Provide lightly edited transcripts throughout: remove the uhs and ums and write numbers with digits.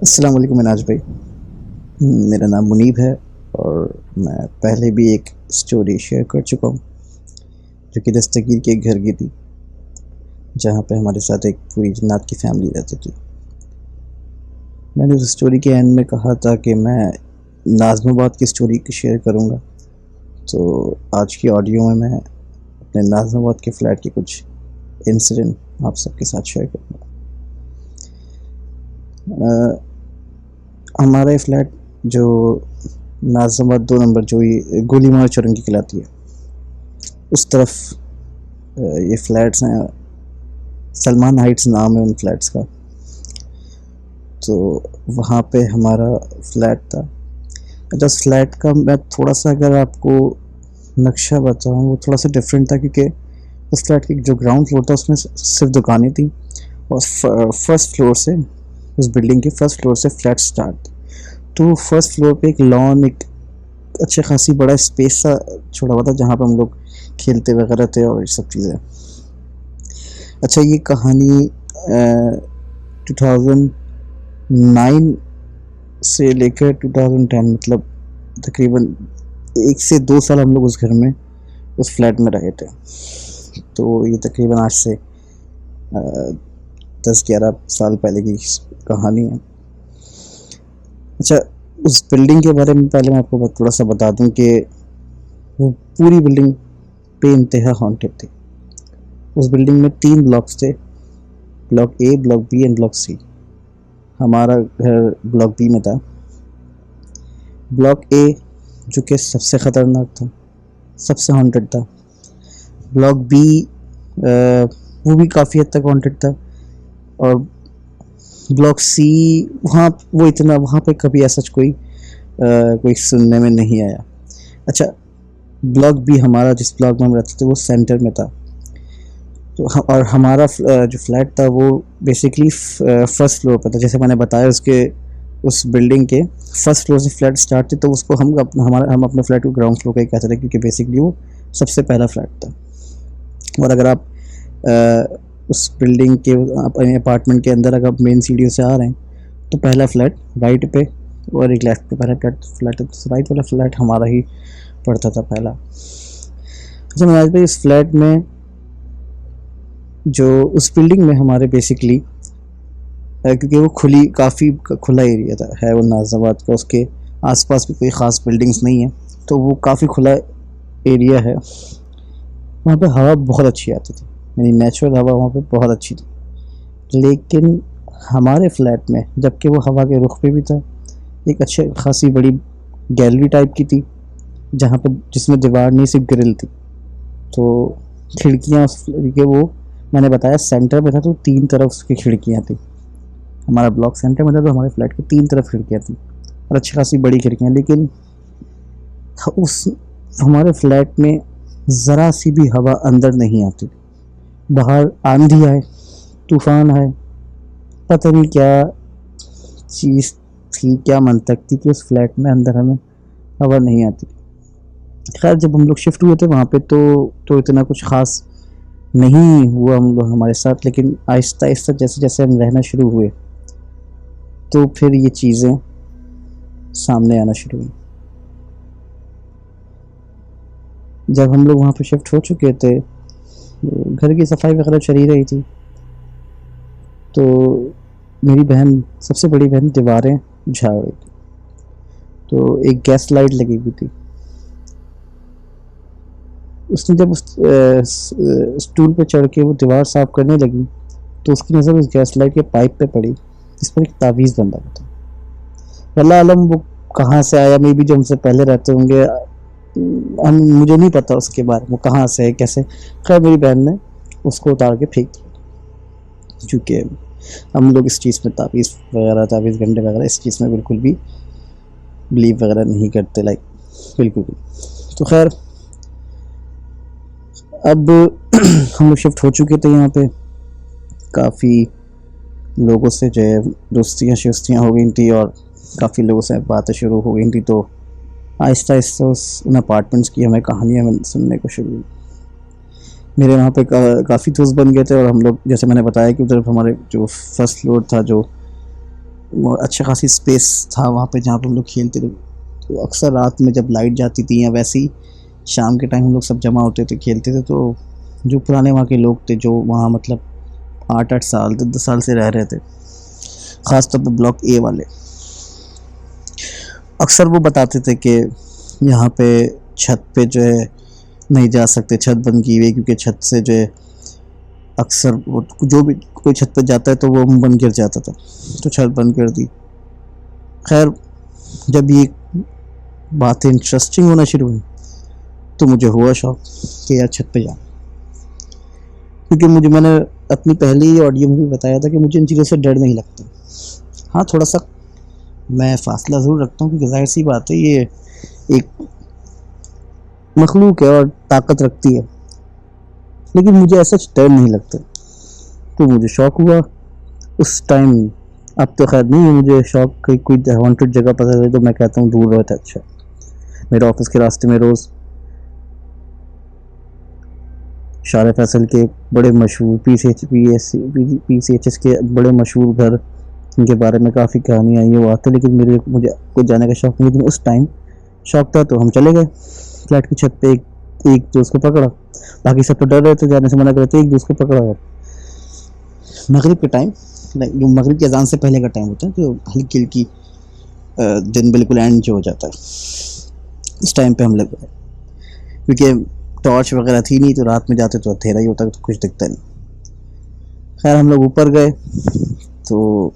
अस्सलाम वालेकुम मिनाज भाई। मेरा नाम मुनीब है और मैं पहले भी एक स्टोरी शेयर कर चुका हूँ जो कि दस्तगीर के एक घर की थी, जहाँ पे हमारे साथ एक पूरी जन्नत की फैमिली रहती थी। मैंने उस स्टोरी के एंड में कहा था कि मैं नाज़िमाबाद की स्टोरी शेयर करूँगा, तो आज की ऑडियो में मैं अपने नाज़िमाबाद के फ़्लैट के कुछ इंसिडेंट आप सबके साथ शेयर करूँगा। हमारा ये फ्लैट जो नाज़िमाबाद 2 नंबर जो ये गोली मार चौरंगी कहलाती है, उस तरफ ये फ्लैट्स हैं। सलमान हाइट्स नाम है उन फ्लैट्स का। तो वहाँ पे हमारा फ्लैट था। अच्छा, उस फ्लैट का मैं थोड़ा सा अगर आपको नक्शा बताऊँ, वो थोड़ा सा डिफरेंट था क्योंकि उस फ्लैट की जो ग्राउंड फ्लोर था उसमें सिर्फ दुकानें थी और फर्स्ट फ्लोर से, उस बिल्डिंग के फर्स्ट फ्लोर से फ्लैट स्टार्ट। तो फर्स्ट फ्लोर पे एक लॉन, एक अच्छे खासी बड़ा स्पेस सा छोड़ा हुआ था जहाँ पे हम लोग खेलते वगैरह थे और ये सब चीज़ें। अच्छा, ये कहानी 2009 से लेकर 2010, मतलब तकरीबन 1 से 2 साल हम लोग उस घर में, उस फ्लैट में रहे थे। तो ये तकरीबन आज से 10-11 साल पहले की कहानी है। अच्छा, उस बिल्डिंग के बारे में पहले मैं आपको थोड़ा सा बता दूं कि वो पूरी बिल्डिंग बेइंतहा हॉन्टेड थी। उस बिल्डिंग में 3 ब्लॉक्स थे, block A, block B and block C. हमारा घर ब्लॉक बी में था। ब्लॉक ए जो कि सबसे ख़तरनाक था, सबसे हॉन्टेड था। ब्लॉक बी वो भी काफ़ी हद तक हॉन्टेड था। और ब्लॉक सी, वहाँ पे कभी ऐसा कोई सुनने में नहीं आया। अच्छा, ब्लॉक बी हमारा, जिस ब्लॉक में हम रहते थे, वो सेंटर में था। तो और हमारा जो फ्लैट था वो बेसिकली फर्स्ट फ्लोर पर था। जैसे मैंने बताया, उसके उस बिल्डिंग के फर्स्ट फ्लोर से फ्लैट स्टार्ट थे, तो उसको हम अपने फ्लैट को ग्राउंड फ्लोर का ही कहते थे क्योंकि बेसिकली वो सबसे पहला फ्लैट था। और अगर आप उस बिल्डिंग के अपने अपार्टमेंट के अंदर अगर आप मेन सीढ़ियों से आ रहे हैं, तो पहला फ्लैट राइट पे और एक लेफ्ट पे। पहला फ्लैट राइट वाला फ्लैट हमारा ही पड़ता था पहला। अच्छा, मैं आज भी इस फ्लैट में, जो उस बिल्डिंग में हमारे बेसिकली, क्योंकि वो काफ़ी खुला एरिया था, है वो नाज़िमाबाद का, उसके आसपास भी कोई ख़ास बिल्डिंग्स नहीं है, तो वो काफ़ी खुला एरिया है। वहाँ पे हवा बहुत अच्छी आती थी, यानी नेचुरल हवा वहाँ पे बहुत अच्छी थी। लेकिन हमारे फ्लैट में, जबकि वो हवा के रुख पे भी था, एक अच्छे खासी बड़ी गैलरी टाइप की थी जहाँ पे, जिसमें दीवार नहीं सिर्फ ग्रिल थी। तो खिड़कियाँ के, वो मैंने बताया सेंटर में था, तो 3 तरफ उसकी खिड़कियाँ थी। हमारा ब्लॉक सेंटर में था, तो हमारे फ्लैट की 3 तरफ खिड़कियाँ थी और अच्छी खासी बड़ी खिड़कियाँ। लेकिन उस हमारे फ्लैट में ज़रा सी भी हवा अंदर नहीं आती। बाहर आंधी आए, तूफान आए, पता नहीं क्या चीज़ थी, क्या मंतक थी कि उस फ्लैट में अंदर हमें हवा नहीं आती। खैर, जब हम लोग शिफ्ट हुए थे वहाँ पे, तो इतना कुछ ख़ास नहीं हुआ हमारे साथ। लेकिन आहिस्ता आहिस्ता जैसे जैसे हम रहना शुरू हुए, तो फिर ये चीज़ें सामने आना शुरू हुई। जब हम लोग वहाँ पे शिफ्ट हो चुके थे, घर की सफाई वगैरह चली रही थी, तो मेरी बहन, सबसे बड़ी बहन, दीवारें झाड़ रही थी। तो एक गैस लाइट लगी हुई थी। उसने जब उस स्टूल पे चढ़ के वो दीवार साफ करने लगी, तो उसकी नज़र उस गैस लाइट के पाइप पे पड़ी, जिस पर एक तावीज़ बंधा हुआ था। अल्लाह आलम वो कहाँ से आया, मे बी जो हमसे पहले रहते होंगे, मुझे नहीं पता उसके बारे में, वो कहाँ से है, कैसे। खैर, मेरी बहन ने उसको उतार के फेंक दिया, क्योंकि हम लोग इस चीज़ में, तावीज़ गंडे वगैरह, इस चीज़ में बिल्कुल भी बिलीव वगैरह नहीं करते, लाइक बिल्कुल भी। तो खैर, अब हम लोग शिफ्ट हो चुके थे यहाँ पे। काफ़ी लोगों से जो है दोस्तियाँ हो गई थी और काफ़ी लोगों से बातें शुरू हो गई थी। तो आहिस्ता आहिस्ता उन अपार्टमेंट्स की हमें कहानियाँ सुनने को शुरू हुई। मेरे वहाँ पे काफ़ी दोस्त बन गए थे और हम लोग, जैसे मैंने बताया कि उधर हमारे जो फर्स्ट फ्लोर था, जो वो अच्छा खासी स्पेस था वहाँ पे जहाँ पे हम लोग खेलते थे। तो अक्सर रात में जब लाइट जाती थी या वैसे ही शाम के टाइम हम लोग सब जमा होते थे, खेलते थे। तो जो पुराने वहाँ के लोग थे, जो वहाँ मतलब 8-8 साल 10-10 साल से रह रहे थे, ख़ासतौर पे ब्लॉक ए वाले, अक्सर वो बताते थे कि यहाँ पे छत पे जो है नहीं जा सकते, छत बंद की हुई है, क्योंकि छत से जो है अक्सर वो जो भी कोई छत पे जाता है तो वो बंद गिर जाता था, तो छत बंद कर दी। खैर, जब ये बातें इंटरेस्टिंग होना शुरू हुई तो मुझे हुआ शौक कि यार छत पे जाऊँ, क्योंकि मैंने अपनी पहली ऑडियो में भी बताया था कि मुझे इन चीज़ों से डर नहीं लगता। हाँ, थोड़ा सा मैं फासला ज़रूर रखता हूँ, क्योंकि जाहिर सी बात है ये एक मखलूक है और ताकत रखती है, लेकिन मुझे ऐसा डर नहीं लगता। तो मुझे शौक हुआ उस टाइम। अब तो खैर नहीं है मुझे शौक, कोई हॉन्टेड जगह पता है तो मैं कहता हूँ दूर रहता है अच्छा। मेरे ऑफिस के रास्ते में रोज़ शार फैसल के बड़े मशहूर PCHS के बड़े मशहूर घर, इनके बारे में काफ़ी कहानियाँ आई वो आते, लेकिन मुझे कुछ जाने का शौक नहीं। लेकिन उस टाइम शौक था तो हम चले गए फ्लैट की छत पे। एक दोस्त को पकड़ा, बाकी सब तो डर रहे थे, जाने से मना कर रहे थे। एक दोस्त को पकड़ा और मगरिब के टाइम, जो मगरिब की अजान से पहले का टाइम होता है, जो हल्की हल्की दिन बिल्कुल एंड जो हो जाता है, उस टाइम पे हम लोग गए, क्योंकि टॉर्च वगैरह थी नहीं, तो रात में जाते तो अंधेरा ही होता तो कुछ दिखता नहीं। खैर, हम लोग ऊपर गए तो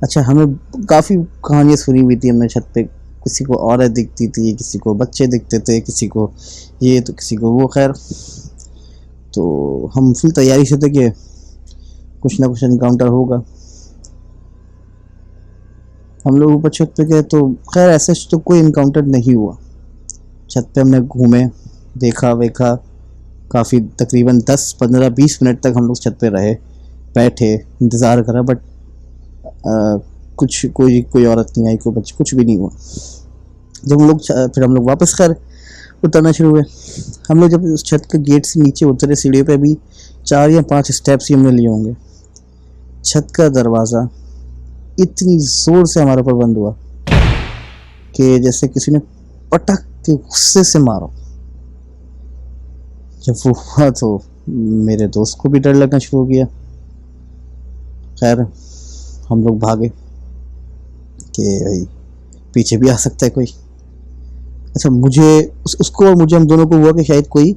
अच्छा, हमें काफ़ी कहानियाँ सुनी हुई थी हमने छत पे। किसी को औरत दिखती थी, किसी को बच्चे दिखते थे, किसी को ये तो किसी को वो। खैर, तो हम फुल तैयारी से थे कि कुछ ना कुछ इनकाउंटर होगा। हम लोग ऊपर छत पे गए तो खैर ऐसे तो कोई इनकाउंटर नहीं हुआ। छत पे हमने घूमे, देखा वेखा, काफ़ी तकरीबन 10-15-20 मिनट तक हम लोग छत पे रहे, बैठे, इंतज़ार करा, बट कुछ कोई औरत नहीं आई, कोई बच्चे, कुछ भी नहीं हुआ। जब हम लोग फिर हम लोग वापस खैर उतरना शुरू हुए। हम लोग जब उस छत के गेट से नीचे उतरे, सीढ़ियों पे भी 4 या 5 स्टेप्स ही हमने लिए होंगे, छत का दरवाज़ा इतनी ज़ोर से हमारे ऊपर बंद हुआ कि जैसे किसी ने पटक के गुस्से से मारा। जब वो हुआ तो मेरे दोस्त को भी डर लगना शुरू हो गया। खैर, हम लोग भागे कि भाई पीछे भी आ सकता है कोई। अच्छा, मुझे उसको और मुझे, हम दोनों को हुआ कि शायद कोई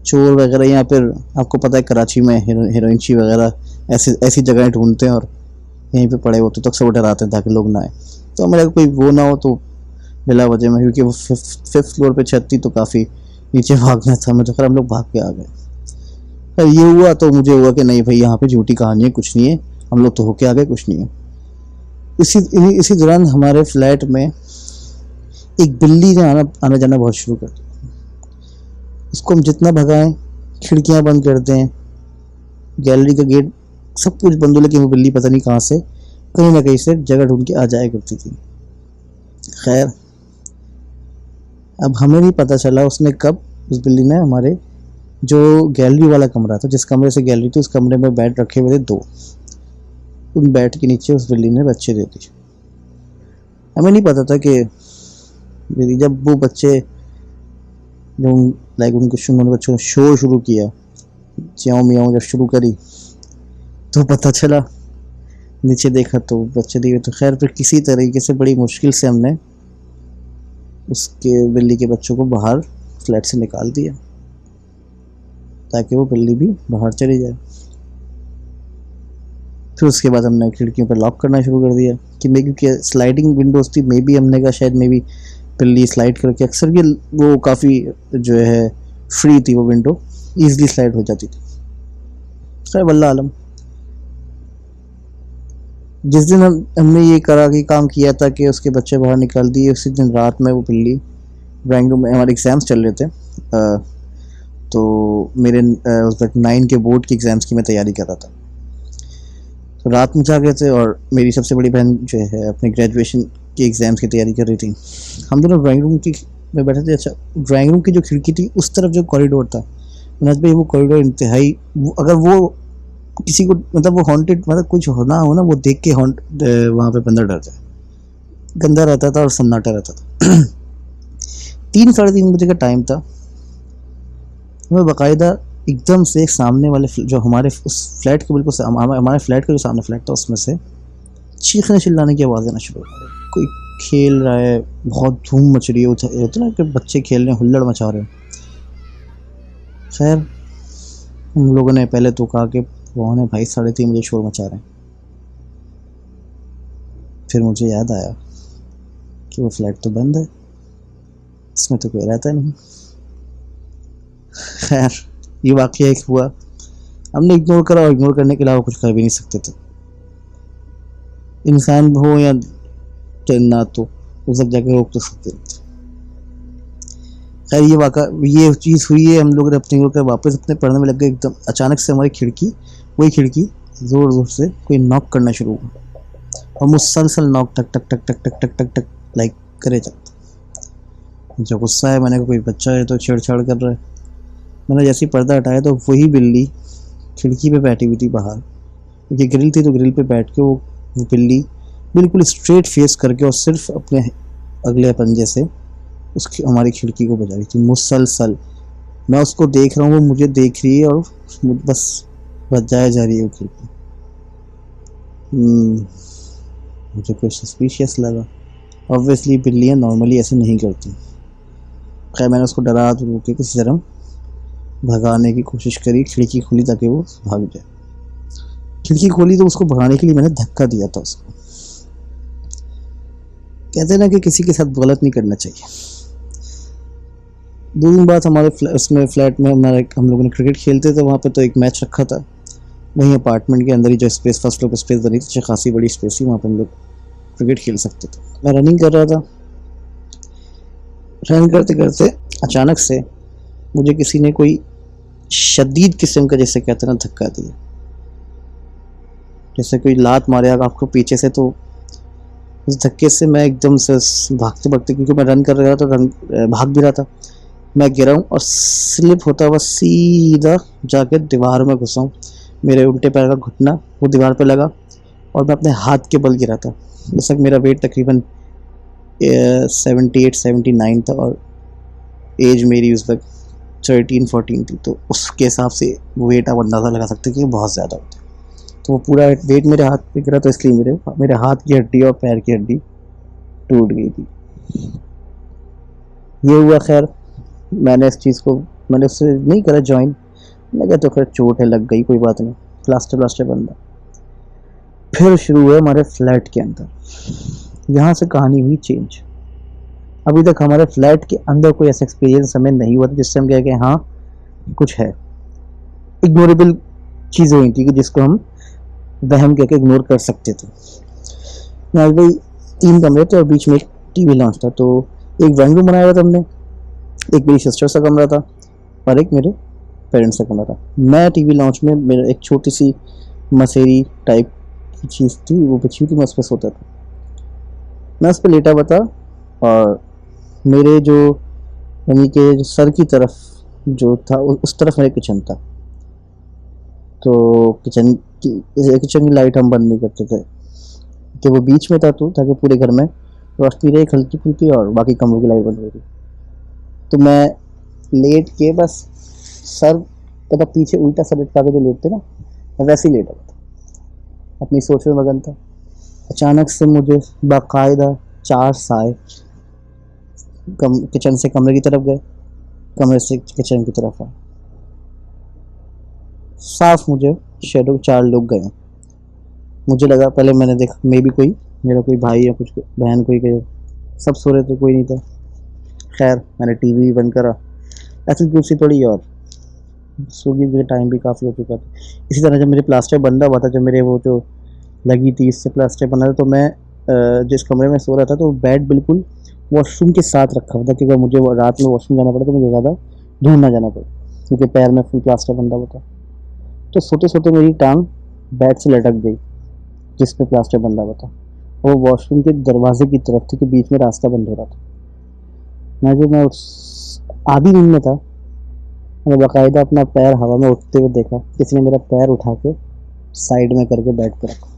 चोर वगैरह, या फिर आपको पता है कराची में हेरोइनची वगैरह ऐसी जगहें ढूंढते हैं और यहीं पे पड़े होते तो अक्सर वो डराते हैं ताकि लोग ना आए। तो मेरा कोई वो ना हो तो बिला वजह में, क्योंकि वो 5th फ्लोर पे छत थी तो काफ़ी नीचे भागना था मैं, तो फिर हम लोग भाग के आ गए। फिर ये हुआ तो मुझे हुआ कि नहीं भाई, यहाँ पे झूठी कहानी है, कुछ नहीं है, हम लोग तो होके आ गए, कुछ नहीं है। इसी दौरान हमारे फ्लैट में एक बिल्ली ने आना जाना बहुत शुरू कर दिया। उसको हम जितना भगाएं, खिड़कियां बंद कर दें, गैलरी का गेट, सब कुछ बंद हो, लेकिन वो बिल्ली पता नहीं कहाँ से, कहीं ना कहीं से जगह ढूंढ के आ जाया करती थी। खैर, अब हमें नहीं पता चला उसने कब, उस बिल्ली ने हमारे जो गैलरी वाला कमरा था, जिस कमरे से गैलरी थी, उस कमरे में बेड रखे हुए थे 2, उन बेड के नीचे उस बिल्ली ने बच्चे दे दिए। हमें नहीं पता था कि जब वो बच्चे, जो लाइक उन्होंने बच्चों ने शोर शुरू किया, च्याऊ मियाऊ जब शुरू करी, तो पता चला, नीचे देखा तो बच्चे दिए। तो खैर, फिर किसी तरीके से बड़ी मुश्किल से हमने उसके बिल्ली के बच्चों को बाहर फ्लैट से निकाल दिया, ताकि वो बिल्ली भी बाहर चली जाए। फिर उसके बाद हमने खिड़कियों पर लॉक करना शुरू कर दिया कि क्योंकि स्लाइडिंग विंडोज थी, मे बी हमने कहा शायद मे बी बिल्ली स्लाइड करके, अक्सर ये वो काफ़ी जो है फ्री थी, वो विंडो ईजिली स्लाइड हो जाती थी। खैर, वल्लाह आलम। जिस दिन हमने ये काम किया था कि उसके बच्चे बाहर निकाल दिए, उसी दिन रात में वो बिल्ली, ड्राइंग रूम में हमारे एग्ज़ाम्स चल रहे थे, तो मेरे उस वक्त 9 के बोर्ड के एग्ज़ाम्स की मैं तैयारी कर रहा था। तो रात में जागे थे और मेरी सबसे बड़ी बहन जो है अपने ग्रेजुएशन के एग्ज़ाम्स की तैयारी कर रही थी। हम दोनों ड्राइंग रूम में बैठे थे। अच्छा, ड्राइंग रूम की जो खिड़की थी, उस तरफ जो कॉरिडोर था, मैंने भाई वो कॉरिडोर इंतहाई, अगर वो किसी को मतलब वो हॉन्टेड मतलब कुछ होना हो ना, वो देख के हॉन्ट वहाँ पे बंदा डर जाए। गंदा रहता था और सन्नाटा रहता था। 3 साढ़े 3 बजे का टाइम था। मैं बाकायदा एकदम से सामने वाले जो हमारे उस फ्लैट के बिल्कुल हमारे फ्लैट का जो सामने फ्लैट था उसमें से चीखने चिल्लाने की आवाज़ आना शुरू हो गई। कोई खेल रहा है, बहुत धूम मच रही है, होता ना कि बच्चे खेल रहे हैं, हुल्लड़ मचा रहे हैं। खैर हम लोगों ने पहले तो कहा कि वहाँ ने भाई 3:30 बजे शोर मचा रहे हैं। फिर मुझे याद आया कि वो फ्लैट तो बंद है, इसमें तो कोई रहता नहीं। खैर ये वाकया एक हुआ, हमने इग्नोर करा और इग्नोर करने के अलावा कुछ कर भी नहीं सकते थे। इंसान हो या जन्नत तो वो सब जगह रोक तो सकते थे। खैर ये चीज़ हुई है, हम लोग ने अपने लोग वापस अपने पढ़ने में लग गए। एकदम अचानक से हमारी वही खिड़की ज़ोर ज़ोर से कोई नॉक करना शुरू हुआ और मुसलसल नॉक टक टक टक टक टक टक टक टक लाइक करे जाता। जो गुस्सा है, मैंने कहा कोई बच्चा है तो छेड़छाड़ कर रहा है। मैंने जैसे ही पर्दा हटाया तो वही बिल्ली खिड़की पे बैठी हुई थी बाहर, क्योंकि ग्रिल थी तो ग्रिल पे बैठ के वो बिल्ली बिल्कुल स्ट्रेट फेस करके और सिर्फ अपने अगले पंजे से उसकी हमारी खिड़की को बजा रही थी मुसलसल। मैं उसको देख रहा हूँ, वो मुझे देख रही है और बस बजाया जा रही है वो खिड़की। मुझे कुछ सस्पिशियस लगा। ऑब्वियसली बिल्लियाँ नॉर्मली ऐसे नहीं करती। खैर मैंने उसको डरा के किसी तरह भगाने की कोशिश करी, खिड़की खोली ताकि वो भाग जाए। खिड़की खोली तो उसको भगाने के लिए मैंने धक्का दिया था उसको। कहते हैं ना कि किसी के साथ गलत नहीं करना चाहिए। 2 दिन बाद हमारे उसमें फ्लैट में हम लोगों ने क्रिकेट खेलते थे, वहाँ पे तो एक मैच रखा था। वहीं अपार्टमेंट के अंदर ही जो स्पेस फर्स्ट फ्लोर पर स्पेस बनी थी, खासी बड़ी स्पेस थी, वहाँ पर हम लोग क्रिकेट खेल सकते थे। मैं रनिंग कर रहा था, रन करते करते अचानक से मुझे किसी ने कोई शदीद किस्म का, जैसे कहते हैं ना, धक्का दिया। जैसे कोई लात मारेगा आपको पीछे से, तो उस धक्के से मैं एकदम से भागते भागते, क्योंकि मैं रन कर रहा था, भाग भी रहा था, मैं गिरा हूँ और स्लिप होता हुआ सीधा जाके दीवार में घुसा हूँ। मेरे उल्टे पैर का घुटना वो दीवार पे लगा और मैं अपने हाथ के बल गिरा था। उस वक्त मेरा वेट तकरीबन 78-79 था और एज मेरी उस वक्त 13-14 थी। तो उसके हिसाब से वो वेट आप अंदाज़ा लगा सकते हैं कि बहुत ज़्यादा होता है। तो वो पूरा वेट मेरे हाथ पे गिरा, तो इसलिए मेरे हाथ की हड्डी और पैर की हड्डी टूट गई थी। ये हुआ। खैर मैंने उससे नहीं करा ज्वाइन। मैं कहता तो खैर चोट है, लग गई, कोई बात नहीं, प्लास्टर बंदा। फिर शुरू हुआ हमारे फ्लैट के अंदर। यहाँ से कहानी हुई चेंज। अभी तक हमारे फ्लैट के अंदर कोई ऐसा एक्सपीरियंस हमें नहीं हुआ था जिससे हम कह के हाँ कुछ है। इग्नोरेबल चीज़ें हुई थी कि जिसको हम वहम कह के इग्नोर कर सकते थे। भाई 3 कमरे थे और बीच में एक टीवी लॉन्च था। तो एक ड्राइंग रूम बनाया हुआ था हमने, एक मेरी सिस्टर का कमरा था और एक मेरे पेरेंट्स का कमरा था। मैं टीवी लॉन्च में, मेरा एक छोटी सी मसेरी टाइप की चीज़ थी, वो बिछी थी, मैं उस पर सोता था। मैं उस पर लेटा हुआ था और मेरे जो यानी कि जो सर की तरफ जो था उस तरफ मेरा किचन था। तो किचन की लाइट हम बंद नहीं करते थे कि वो बीच में था, तो ताकि पूरे घर में रोशनी रहे हल्की फुल्की और बाकी कमरों की लाइट बंद रही। तो मैं लेट के बस सर मतलब पीछे उल्टा सर लटका के जो लेटते ना, मैं वैसे ही लेटा था, अपनी सोच में मगन था। अचानक से मुझे बाकायदा 4 साए किचन से कमरे की तरफ गए, कमरे से किचन की तरफ आए। साफ मुझे शेडो 4 लोग गए। मुझे लगा, पहले मैंने देखा मे भी कोई मेरा कोई भाई या कुछ बहन कोई गए, सब सो रहे थे, कोई नहीं था। खैर मैंने टीवी बंद करा, ऐसी कुर्सी पड़ी और सो गई। मुझे टाइम भी काफ़ी हो चुका था। इसी तरह जब मेरे प्लास्टर बंदा हुआ था, जब मेरे वो जो लगी थी इससे प्लास्टर बना था, तो मैं जिस कमरे में सो रहा था तो बेड बिल्कुल वॉशरूम के साथ रखा हुआ था कि अगर मुझे रात में वॉशरूम जाना पड़ा तो मुझे ज़्यादा दूर ना जाना पड़े, क्योंकि पैर में फुल प्लास्टर बंधा हुआ था। तो सोते सोते मेरी टांग बेड से लटक गई जिस पे प्लास्टर बंधा हुआ था। वो वॉशरूम के दरवाजे की तरफ थी कि बीच में रास्ता बंद हो रहा था। मैं उस आधी नींद में था, मैंने बाकायदा अपना पैर हवा में उठते हुए देखा। किसी ने मेरा पैर उठा के साइड में करके बेड पे रखो।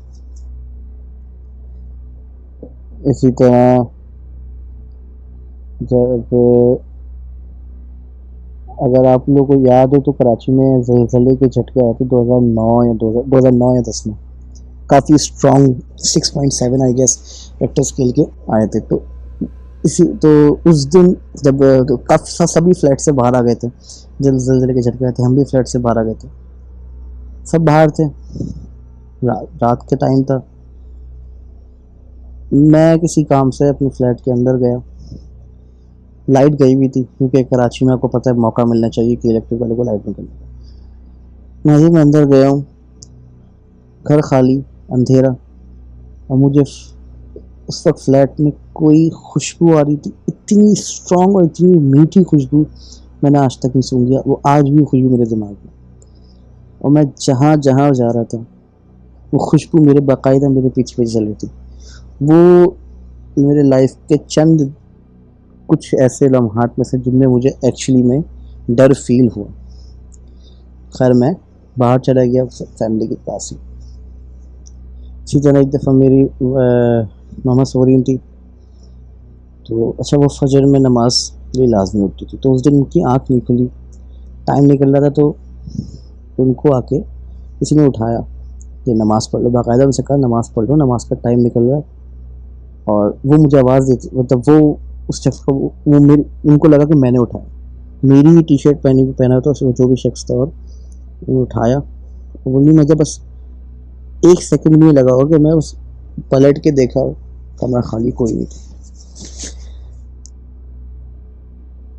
इसी तरह जब अगर आप लोगों को याद हो तो कराची में ज़लज़ले के झटके आए थे 2009 या 10 में, काफ़ी strong 6.7 I guess Richter scale के आए थे। तो उस दिन जब तो काफ़ी सभी फ्लैट से बाहर आ गए थे, जब ज़लज़ले के झटके आए थे हम भी फ्लैट से बाहर आ गए थे, सब बाहर थे। रात के टाइम था, मैं किसी काम से अपने फ्लैट के अंदर गया, लाइट गई हुई थी क्योंकि कराची में आपको पता है मौका मिलना चाहिए कि इलेक्ट्रिक वाले को लाइट निकलने का। मैं अंदर गया हूँ, घर खाली, अंधेरा, और मुझे उस वक्त फ्लैट में कोई खुशबू आ रही थी, इतनी स्ट्रॉन्ग और इतनी मीठी खुशबू मैंने आज तक नहीं सूंघी। वो आज भी खुशबू मेरे दिमाग में, और मैं जहाँ जहाँ जा रहा था वो खुशबू मेरे बाकायदा मेरे पीछे पीछे चल रही थी। वो मेरे लाइफ के चंद कुछ ऐसे लम्हात में से जिनमें मुझे एक्चुअली में डर फील हुआ। खैर मैं बाहर चला गया फैमिली के पास ही। इसी तरह एक दफ़ा मेरी मामा सो रही थी, तो अच्छा वो फजर में नमाज ये लाजमी होती थी, तो उस दिन उनकी आँख नहीं खुली, टाइम निकल रहा था, तो उनको आके किसी ने उठाया कि नमाज़ पढ़ लो। बाकायदा उनसे कहा नमाज़ पढ़ लो, नमाज का टाइम निकल रहा है। और वो मुझे आवाज़ देती, मतलब वो उस शख्स को वो मेरी उनको लगा कि मैंने उठाया, मेरी ही टी शर्ट पहना था जो भी शख्स था, और वो उठाया। बोली मुझे बस 1 सेकंड भी लगा होगा कि मैं उस पलट के देखा, कमरा खाली, कोई नहीं था।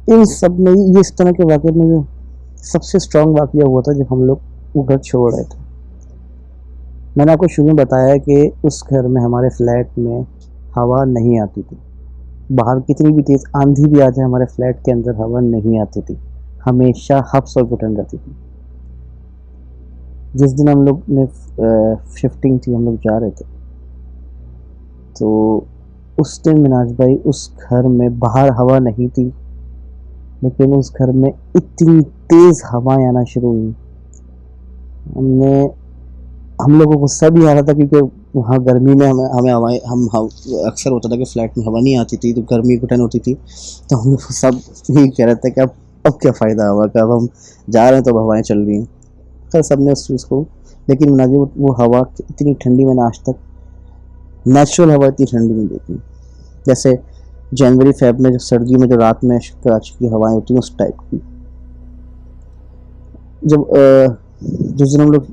इन सब में ये इस तरह के वाक़े में जो सबसे स्ट्रॉन्ग वाक़या हुआ था जब हम लोग वो घर छोड़ रहे थे। मैंने आपको शुरू में बताया कि उस घर में, हमारे फ्लैट में हवा नहीं आती थी। बाहर कितनी भी तेज़ आंधी भी आ जाए हमारे फ्लैट के अंदर हवा नहीं आती थी, हमेशा हब्स और घुटन रहती थी। जिस दिन हम लोग ने शिफ्टिंग थी, हम लोग जा रहे थे, तो उस दिन मिनाज भाई उस घर में बाहर हवा नहीं थी, लेकिन उस घर में इतनी तेज़ हवाएं आना शुरू हुई। हम लोगों को गुस्सा भी आ रहा था क्योंकि वहाँ गर्मी में हमें हवाएं अक्सर होता था कि फ्लैट में हवा नहीं आती थी, तो गर्मी घुटन होती थी। तो हम लोग सब यही कह रहे थे कि अब क्या फ़ायदा हवा का, अब हम जा रहे हैं तो अब हवाएँ चल रही हैं। खैर सब ने उस चीज़ को, लेकिन मुझे वो हवा इतनी ठंडी मैंने आज तक नेचुरल हवा इतनी ठंडी नहीं देखी। जैसे जनवरी फेब में, जो सर्दियों में जो रात में कराची की हवाएं होती हैं उस टाइप की। जब जिस दिन हम लोग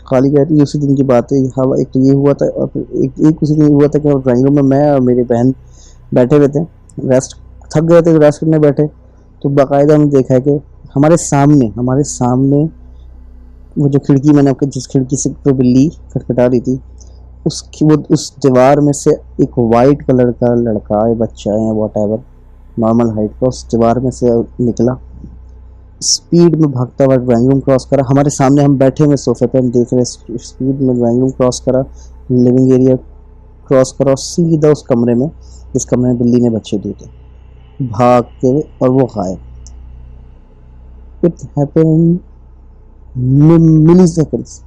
खाली गए थे, उसी दिन की बात है। हवा एक तो ये हुआ था, और एक उसी दिन हुआ था कि ड्राइंग रूम में मैं और मेरी बहन बैठे हुए थे, रेस्ट, थक गए थे, रेस्ट करने बैठे, तो बाकायदा हमने देखा है कि हमारे सामने वो जो खिड़की, मैंने आपको जिस खिड़की से तो बिल्ली खटखटा रही थी, उस दीवार में से एक वाइट कलर का लड़का या बच्चा है व्हाटएवर नॉर्मल हाइट का, उस दीवार में से निकला, स्पीड में भागता हुआ ड्राइंग रूम क्रॉस करा। हमारे सामने हम बैठे हुए सोफे पे, हम देख रहे, स्पीड में ड्राइंग रूम क्रॉस करा, लिविंग एरिया क्रॉस करा, और सीधा उस कमरे में, जिस कमरे में बिल्ली ने बच्चे दिए थे, भाग के, और वो गायब। इट हैपेंड मिली सेकेंड्स,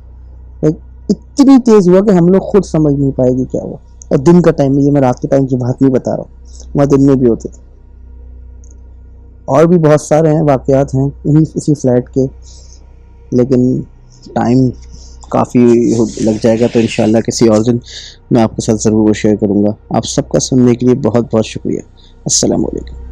इतनी तेज हुआ कि हम लोग खुद समझ नहीं पाएगी क्या हुआ। और दिन का टाइम में, ये मैं रात के टाइम की बात नहीं बता रहा हूँ, वहाँ दिन में भी होते थे। और भी बहुत सारे हैं वाक़यात हैं इसी फ्लैट के, लेकिन टाइम काफ़ी लग जाएगा, तो इंशाल्लाह किसी और दिन मैं आपके साथ ज़रूर शेयर करूँगा। आप सबका सुनने के लिए बहुत बहुत शुक्रिया। अस्सलाम वालेकुम।